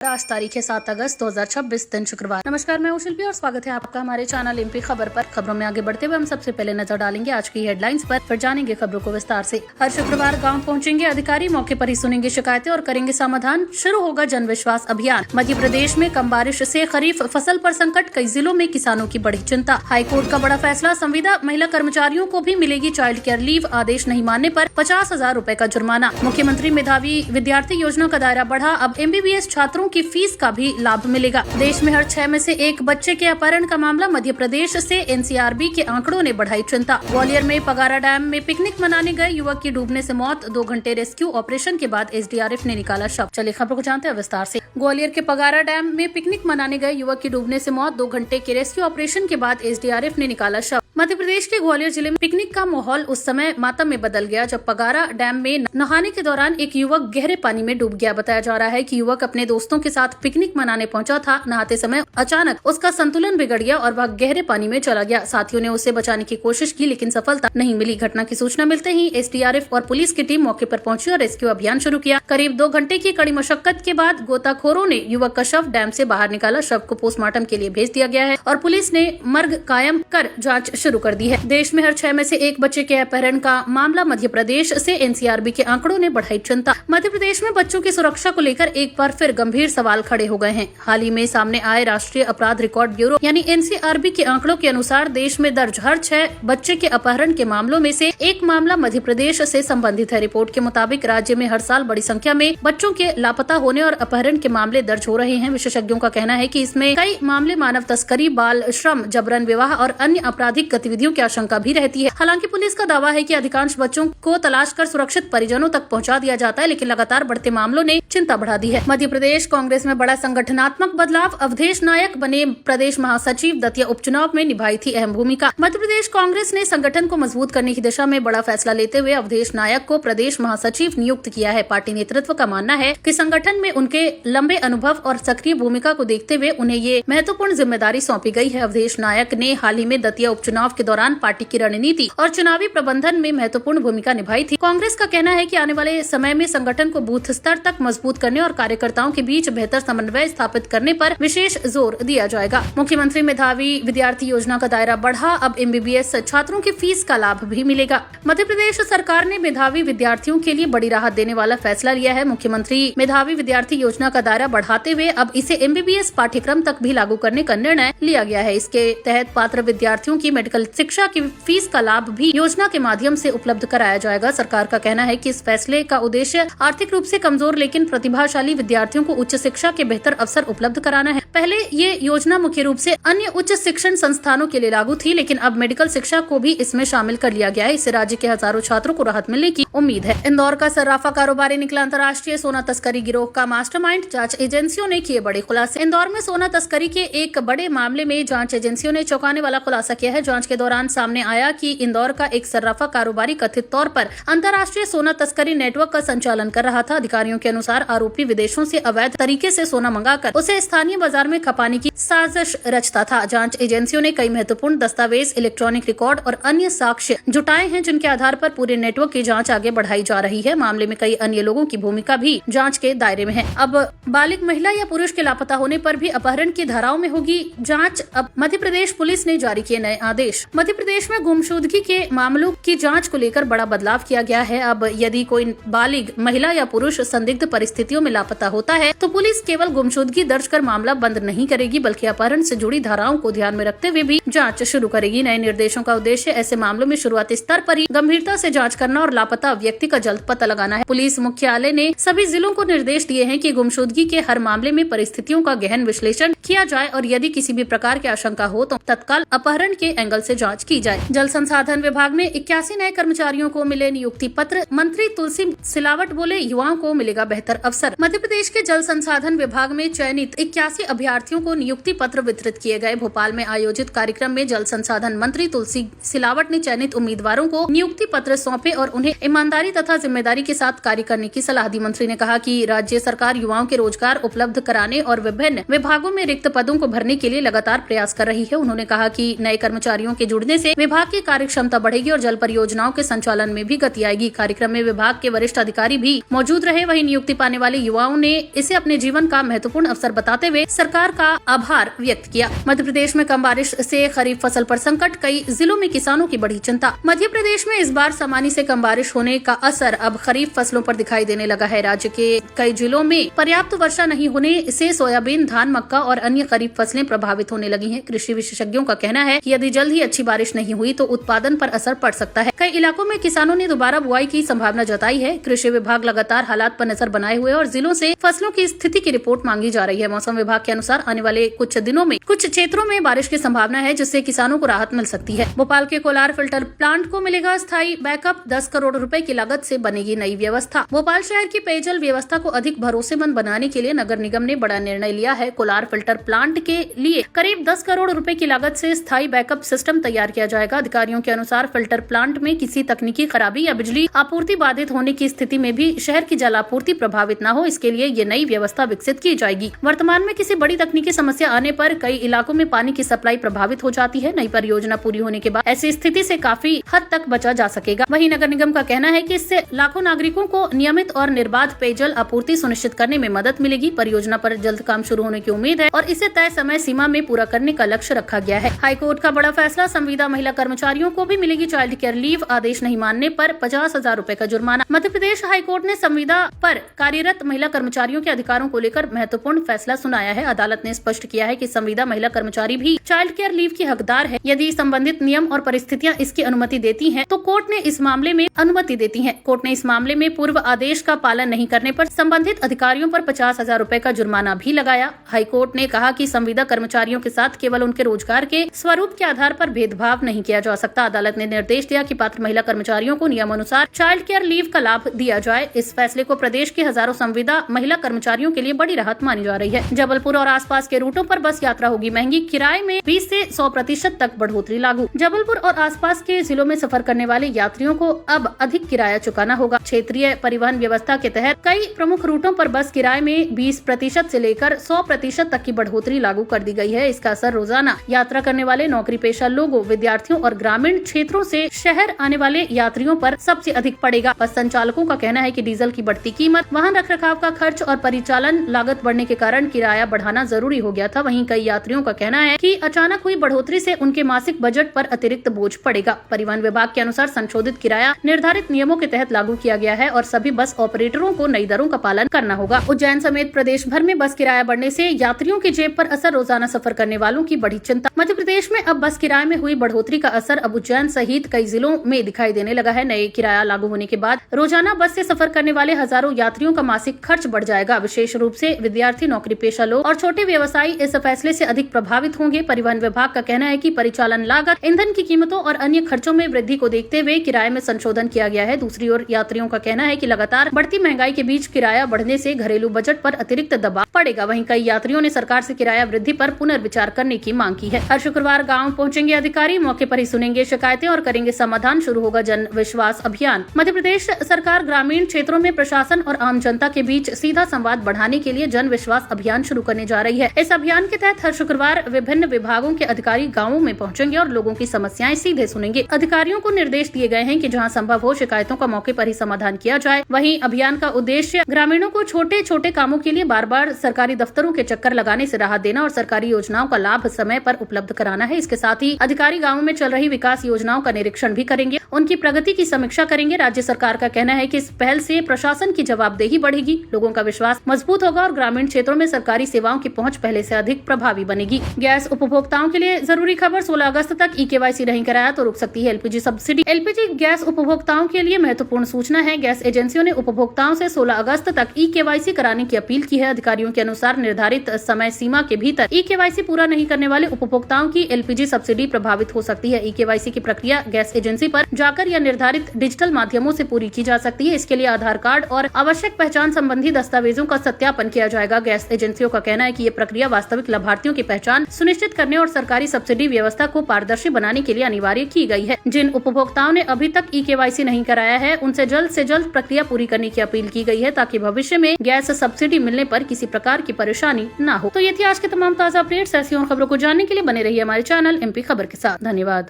आज तारीख है 7 अगस्त 2026 दिन शुक्रवार। नमस्कार, मैं शिल्पी और स्वागत है आपका हमारे चैनल एमपी खबर पर। खबरों में आगे बढ़ते हुए हम सबसे पहले नजर डालेंगे आज की हेडलाइंस पर, फिर जानेंगे खबरों को विस्तार से। हर शुक्रवार गांव पहुंचेंगे अधिकारी, मौके पर ही सुनेंगे शिकायतें और करेंगे समाधान। शुरू होगा जन विश्वास अभियान। मध्य प्रदेश में कम बारिश से खरीफ फसल पर संकट, कई जिलों में किसानों की बड़ी चिंता। हाईकोर्ट का बड़ा फैसला, संविदा महिला कर्मचारियों को भी मिलेगी चाइल्ड केयर लीव, आदेश नहीं मानने पर 50,000 रूपए का जुर्माना। मुख्यमंत्री मेधावी विद्यार्थी योजना का दायरा बढ़ा, अब MBBS छात्रों की फीस का भी लाभ मिलेगा। देश में हर 6 में से एक बच्चे के अपहरण का मामला, मध्य प्रदेश से NCRB के आंकड़ों ने बढ़ाई चिंता। ग्वालियर में पगारा डैम में पिकनिक मनाने गए युवक की डूबने से मौत, 2 घंटे रेस्क्यू ऑपरेशन के बाद SDRF ने निकाला शव। चलिए खबर को जानते हैं विस्तार से। ग्वालियर के पगारा डैम में पिकनिक मनाने गए युवक की डूबने से मौत, 2 घंटे के रेस्क्यू ऑपरेशन के बाद SDRF ने निकाला शव। मध्य प्रदेश के ग्वालियर जिले में पिकनिक का माहौल उस समय मातम में बदल गया जब पगारा डैम में नहाने के दौरान एक युवक गहरे पानी में डूब गया। बताया जा रहा है कि युवक अपने दोस्तों के साथ पिकनिक मनाने पहुंचा था। नहाते समय अचानक उसका संतुलन बिगड़ गया और वह गहरे पानी में चला गया। साथियों ने उसे बचाने की कोशिश की लेकिन सफलता नहीं मिली। घटना की सूचना मिलते ही SDRF और पुलिस की टीम मौके पर पहुंची और रेस्क्यू अभियान शुरू किया। करीब 2 घंटे की कड़ी मशक्कत के बाद गोताखोरों ने युवक का शव डैम से बाहर निकाला। शव को पोस्टमार्टम के लिए भेज दिया गया है और पुलिस ने मर्ग कायम कर जाँच शुरू कर दी है। देश में हर 6 में से एक बच्चे के अपहरण का मामला, मध्य प्रदेश से NCRB के आंकड़ों ने बढ़ाई चिंता। मध्य प्रदेश में बच्चों की सुरक्षा को लेकर एक बार फिर गंभीर सवाल खड़े हो गए हैं। हाल ही में सामने आए राष्ट्रीय अपराध रिकॉर्ड ब्यूरो यानी NCRB के आंकड़ों के अनुसार देश में दर्ज हर 6 बच्चे के अपहरण के मामलों में से एक मामला मध्य प्रदेश से संबंधित है। रिपोर्ट के मुताबिक राज्य में हर साल बड़ी संख्या में बच्चों के लापता होने और अपहरण के मामले दर्ज हो रहे हैं। विशेषज्ञों का कहना है कि इसमें कई मामले मानव तस्करी, बाल श्रम, जबरन विवाह और अन्य आपराधिक गतिविधियों की आशंका भी रहती है। हालांकि पुलिस का दावा है कि अधिकांश बच्चों को तलाश कर सुरक्षित परिजनों तक पहुंचा दिया जाता है, लेकिन लगातार बढ़ते मामलों ने चिंता बढ़ा दी है। मध्य प्रदेश कांग्रेस में बड़ा संगठनात्मक बदलाव, अवधेश नायक बने प्रदेश महासचिव। दतिया उपचुनाव में निभाई थी अहम भूमिका। मध्य प्रदेश कांग्रेस ने संगठन को मजबूत करने की दिशा में बड़ा फैसला लेते हुए अवधेश नायक को प्रदेश महासचिव नियुक्त किया है। पार्टी नेतृत्व का मानना है कि संगठन में उनके लंबे अनुभव और सक्रिय भूमिका को देखते हुए उन्हें ये महत्वपूर्ण जिम्मेदारी सौंपी गई है। अवधेश नायक ने हाल ही में दतिया उपचुनाव के दौरान पार्टी की रणनीति और चुनावी प्रबंधन में महत्वपूर्ण भूमिका निभाई थी। कांग्रेस का कहना है कि आने वाले समय में संगठन को बूथ स्तर तक मजबूत करने और कार्यकर्ताओं के बीच बेहतर समन्वय स्थापित करने पर विशेष जोर दिया जाएगा। मुख्यमंत्री मेधावी विद्यार्थी योजना का दायरा बढ़ा, अब MBBS छात्रों की फीस का लाभ भी मिलेगा। मध्य प्रदेश सरकार ने मेधावी विद्यार्थियों के लिए बड़ी राहत देने वाला फैसला लिया है। मुख्यमंत्री मेधावी विद्यार्थी योजना का दायरा बढ़ाते हुए अब इसे MBBS पाठ्यक्रम तक भी लागू करने का निर्णय लिया गया है। इसके तहत पात्र विद्यार्थियों की मेडिकल शिक्षा की फीस का लाभ भी योजना के माध्यम से उपलब्ध कराया जाएगा। सरकार का कहना है कि इस फैसले का उद्देश्य आर्थिक रूप से कमजोर लेकिन प्रतिभाशाली विद्यार्थियों को उच्च शिक्षा के बेहतर अवसर उपलब्ध कराना है। पहले ये योजना मुख्य रूप से अन्य उच्च शिक्षण संस्थानों के लिए लागू थी, लेकिन अब मेडिकल शिक्षा को भी इसमें शामिल कर लिया गया है। इससे राज्य के हजारों छात्रों को राहत मिलने की उम्मीद है। इंदौर का सर्राफा कारोबारी निकला अंतर्राष्ट्रीय सोना तस्करी गिरोह का मास्टरमाइंड, जांच एजेंसियों ने किए बड़े खुलासे। इंदौर में सोना तस्करी के एक बड़े मामले में जांच एजेंसियों ने चौंकाने वाला खुलासा किया है। जांच के दौरान सामने आया कि इंदौर का एक सर्राफा कारोबारी कथित तौर पर अंतर्राष्ट्रीय सोना तस्करी नेटवर्क का संचालन कर रहा था। अधिकारियों के अनुसार आरोपी विदेशों से अवैध तरीके से सोना मंगाकर उसे स्थानीय बाजार में खपाने की साजिश रचता था। जांच एजेंसियों ने कई महत्वपूर्ण दस्तावेज, इलेक्ट्रॉनिक रिकॉर्ड और अन्य साक्ष्य जुटाए हैं, जिनके आधार पर पूरे नेटवर्क की जांच आगे बढ़ाई जा रही है। मामले में कई अन्य लोगों की भूमिका भी जांच के दायरे में है। अब बालिग महिला या पुरुष के लापता होने पर भी अपहरण की धाराओं में होगी जांच। अब मध्य प्रदेश पुलिस ने जारी किए नए आदेश। मध्य प्रदेश में गुमशुदगी के मामलों की जांच को लेकर बड़ा बदलाव किया गया है। अब यदि कोई बालिग महिला या पुरुष संदिग्ध परिस्थितियों में लापता होता है तो पुलिस केवल गुमशुदगी दर्ज कर मामला बंद नहीं करेगी, बल्कि अपहरण से जुड़ी धाराओं को ध्यान में रखते हुए भी जांच शुरू करेगी। नए निर्देशों का उद्देश्य ऐसे मामलों में शुरुआती स्तर पर ही गंभीरता से जांच करना और लापता व्यक्ति का जल्द पता लगाना है। पुलिस मुख्यालय ने सभी जिलों को निर्देश दिए हैं कि गुमशुदगी के हर मामले में परिस्थितियों का गहन विश्लेषण किया जाए और यदि किसी भी प्रकार की आशंका हो तो तत्काल अपहरण के एंगल से जांच की जाए। जल संसाधन विभाग में 81 नए कर्मचारियों को मिले नियुक्ति पत्र। मंत्री तुलसी सिलावट बोले, युवाओं को मिलेगा बेहतर अवसर। मध्य प्रदेश के जल संसाधन विभाग में चयनित 81 अभ्यर्थियों को नियुक्ति पत्र वितरित किए गए। भोपाल में आयोजित कार्यक्रम में जल संसाधन मंत्री तुलसी सिलावट ने चयनित उम्मीदवारों को नियुक्ति पत्र सौंपे और उन्हें ईमानदारी तथा जिम्मेदारी के साथ कार्य करने की सलाह दी। मंत्री ने कहा कि राज्य सरकार युवाओं के रोजगार उपलब्ध कराने और विभिन्न विभागों में रिक्त पदों को भरने के लिए लगातार प्रयास कर रही है। उन्होंने कहा कि नए कर्मचारियों अधिकारियों के जुड़ने से विभाग की कार्य क्षमता बढ़ेगी और जल परियोजनाओं के संचालन में भी गति आएगी। कार्यक्रम में विभाग के वरिष्ठ अधिकारी भी मौजूद रहे। वहीं नियुक्ति पाने वाले युवाओं ने इसे अपने जीवन का महत्वपूर्ण अवसर बताते हुए सरकार का आभार व्यक्त किया। मध्य प्रदेश में कम बारिश से खरीफ फसल पर संकट, कई जिलों में किसानों की बढ़ी चिंता। मध्य प्रदेश में इस बार सामान्य से कम बारिश होने का असर अब खरीफ फसलों पर दिखाई देने लगा है। राज्य के कई जिलों में पर्याप्त वर्षा नहीं होने से सोयाबीन, धान, मक्का और अन्य खरीफ फसलें प्रभावित होने लगी हैं। कृषि विशेषज्ञों का कहना है कि यदि जल्द ही अच्छी बारिश नहीं हुई तो उत्पादन पर असर पड़ सकता है। कई इलाकों में किसानों ने दोबारा बुआई की संभावना जताई है। कृषि विभाग लगातार हालात पर नजर बनाए हुए और जिलों से फसलों की स्थिति की रिपोर्ट मांगी जा रही है। मौसम विभाग के अनुसार आने वाले कुछ दिनों में कुछ क्षेत्रों में बारिश की संभावना है, जिससे किसानों को राहत मिल सकती है। भोपाल के कोलार फिल्टर प्लांट को मिलेगा स्थायी बैकअप। 10 करोड़ रुपए की लागत से बनेगी नई व्यवस्था। भोपाल शहर की पेयजल व्यवस्था को अधिक भरोसेमंद बनाने के लिए नगर निगम ने बड़ा निर्णय लिया है। कोलार फिल्टर प्लांट के लिए करीब 10 करोड़ रुपए की लागत से स्थायी बैकअप सिस्टम तैयार किया जाएगा। अधिकारियों के अनुसार फिल्टर प्लांट में किसी तकनीकी खराबी या बिजली आपूर्ति बाधित होने की स्थिति में भी शहर की जल आपूर्ति प्रभावित न हो, इसके लिए ये नई व्यवस्था विकसित की जाएगी। वर्तमान में किसी बड़ी तकनीकी समस्या आने पर कई इलाकों में पानी की सप्लाई प्रभावित हो जाती है। नई परियोजना पूरी होने के बाद ऐसी स्थिति से काफी हद तक बचा जा सकेगा। वहीं नगर निगम का कहना है कि इससे लाखों नागरिकों को नियमित और निर्बाध पेयजल आपूर्ति सुनिश्चित करने में मदद मिलेगी। परियोजना पर जल्द काम शुरू होने की उम्मीद है और इसे तय समय सीमा में पूरा करने का लक्ष्य रखा गया है। हाईकोर्ट का बड़ा फैसला, संविदा महिला कर्मचारियों को भी मिलेगी चाइल्ड केयर लीव। आदेश नहीं मानने पर 50,000 रुपए का जुर्माना। मध्य प्रदेश हाईकोर्ट ने संविदा पर कार्यरत महिला कर्मचारियों के अधिकारों को लेकर महत्वपूर्ण फैसला सुनाया है। अदालत ने स्पष्ट किया है कि संविदा महिला कर्मचारी भी चाइल्ड केयर लीव की हकदार है। यदि संबंधित नियम और परिस्थितियां इसकी अनुमति देती हैं, तो कोर्ट ने इस मामले में अनुमति देती है। कोर्ट ने इस मामले में पूर्व आदेश का पालन नहीं करने पर संबंधित अधिकारियों पर 50,000 रुपए का जुर्माना भी लगाया। हाईकोर्ट ने कहा कि संविदा कर्मचारियों के साथ केवल उनके रोजगार के स्वरूप के आधार पर भेदभाव नहीं किया जा सकता। अदालत ने निर्देश दिया कि पात्र महिला कर्मचारियों को नियमानुसार चाइल्ड केयर लीव का लाभ दिया जाए। इस फैसले को प्रदेश के हजारों संविदा महिला कर्मचारियों के लिए बड़ी राहत मानी जा रही है। जबलपुर और आसपास के रूटों पर बस यात्रा होगी महंगी। किराए में 20 से 100% तक बढ़ोतरी लागू। जबलपुर और आसपास के जिलों में सफर करने वाले यात्रियों को अब अधिक किराया चुकाना होगा। क्षेत्रीय परिवहन व्यवस्था के तहत कई प्रमुख रूटों पर बस किराए में 20% से लेकर 100% तक की बढ़ोतरी लागू कर दी गई है। इसका असर रोजाना यात्रा करने वाले नौकरी पेशा लोगों, विद्यार्थियों और ग्रामीण क्षेत्रों से शहर आने वाले यात्रियों पर सबसे अधिक पड़ेगा। बस संचालकों का कहना है कि डीजल की बढ़ती कीमत, वाहन रखरखाव का खर्च और परिचालन लागत बढ़ने के कारण किराया बढ़ाना जरूरी हो गया था। वहीं कई यात्रियों का कहना है कि अचानक हुई बढ़ोतरी से उनके मासिक बजट पर अतिरिक्त बोझ पड़ेगा। परिवहन विभाग के अनुसार संशोधित किराया निर्धारित नियमों के तहत लागू किया गया है और सभी बस ऑपरेटरों को नई दरों का पालन करना होगा। उज्जैन समेत प्रदेश भर में बस किराया बढ़ने से यात्रियों की जेब पर असर, रोजाना सफर करने वालों की बढ़ी चिंता। मध्य प्रदेश में अब बस किराए में हुई बढ़ोतरी का असर अब उज्जैन सहित कई जिलों में दिखाई देने लगा है। नए किराया लागू होने के बाद रोजाना बस से सफर करने वाले हजारों यात्रियों का मासिक खर्च बढ़ जाएगा। विशेष रूप से विद्यार्थी, नौकरी पेशा लोग और छोटे व्यवसायी इस फैसले से अधिक प्रभावित होंगे। परिवहन विभाग का कहना है कि परिचालन लागत, ईंधन की कीमतों और अन्य खर्चों में वृद्धि को देखते हुए किराए में संशोधन किया गया है। दूसरी ओर यात्रियों का कहना है कि लगातार बढ़ती महंगाई के बीच किराया बढ़ने से घरेलू बजट पर अतिरिक्त दबाव पड़ेगा। वहीं कई यात्रियों ने सरकार से किराया वृद्धि पर पुनर्विचार करने की मांग की है। हर शुक्रवार गाँव पहुँचेंगे अधिकारी, मौके पर ही सुनेंगे शिकायतें और करेंगे समाधान। शुरू होगा जन विश्वास अभियान। मध्य प्रदेश सरकार ग्रामीण क्षेत्रों में प्रशासन और आम जनता के बीच सीधा संवाद बढ़ाने के लिए जन विश्वास अभियान शुरू करने जा रही है। इस अभियान के तहत हर शुक्रवार विभिन्न विभागों के अधिकारी गाँवों में पहुँचेंगे और लोगों की समस्याएं सीधे सुनेंगे। अधिकारियों को निर्देश दिए गए हैं कि जहां संभव हो शिकायतों का मौके पर ही समाधान किया जाए। वहीं अभियान का उद्देश्य ग्रामीणों को छोटे छोटे कामों के लिए बार बार सरकारी दफ्तरों के चक्कर लगाने से राहत देना और सरकारी योजनाओं का लाभ समय पर उपलब्ध कराना है। इसके साथ ही अधिकारी गाँवों में चल रही विकास योजनाओं का निरीक्षण भी करेंगे, उनकी प्रगति की समीक्षा करेंगे। राज्य सरकार का कहना है कि इस पहल से प्रशासन की जवाबदेही बढ़ेगी, लोगों का विश्वास मजबूत होगा और ग्रामीण क्षेत्रों में सरकारी सेवाओं की पहुंच पहले से अधिक प्रभावी बनेगी। गैस उपभोक्ताओं के लिए जरूरी खबर, 16 अगस्त तक ई-केवाईसी नहीं कराया तो रुक सकती है एलपीजी सब्सिडी। एलपीजी गैस उपभोक्ताओं के लिए महत्वपूर्ण सूचना है। गैस एजेंसियों ने उपभोक्ताओं से 16 अगस्त तक ई-केवाईसी कराने की अपील की है। अधिकारियों के अनुसार निर्धारित समय सीमा के भीतर ई-केवाईसी पूरा नहीं करने वाले उपभोक्ताओं की एलपीजी सब्सिडी प्रभावित हो सकती है। ई-केवाईसी की प्रक्रिया गैस एजेंसी पर जाकर या निर्धारित डिजिटल माध्यमों से पूरी की जा सकती है। इसके लिए आधार कार्ड और आवश्यक पहचान संबंधी दस्तावेजों का सत्यापन किया जाएगा। गैस एजेंसियों का कहना है कि ये प्रक्रिया वास्तविक लाभार्थियों की पहचान सुनिश्चित करने और सरकारी सब्सिडी व्यवस्था को पारदर्शी बनाने के लिए अनिवार्य की गई है। जिन उपभोक्ताओं ने अभी तक ई-केवाईसी नहीं कराया है उनसे जल्द से जल्द प्रक्रिया पूरी करने की अपील की गई है ताकि भविष्य में गैस सब्सिडी मिलने पर किसी प्रकार की परेशानी न हो। तो ये थी आज के तमाम ताज़ा अपडेट्स। ऐसी और खबरों को जानने के लिए बने रहिए हमारे चैनल एमपी खबर के साथ। धन्यवाद।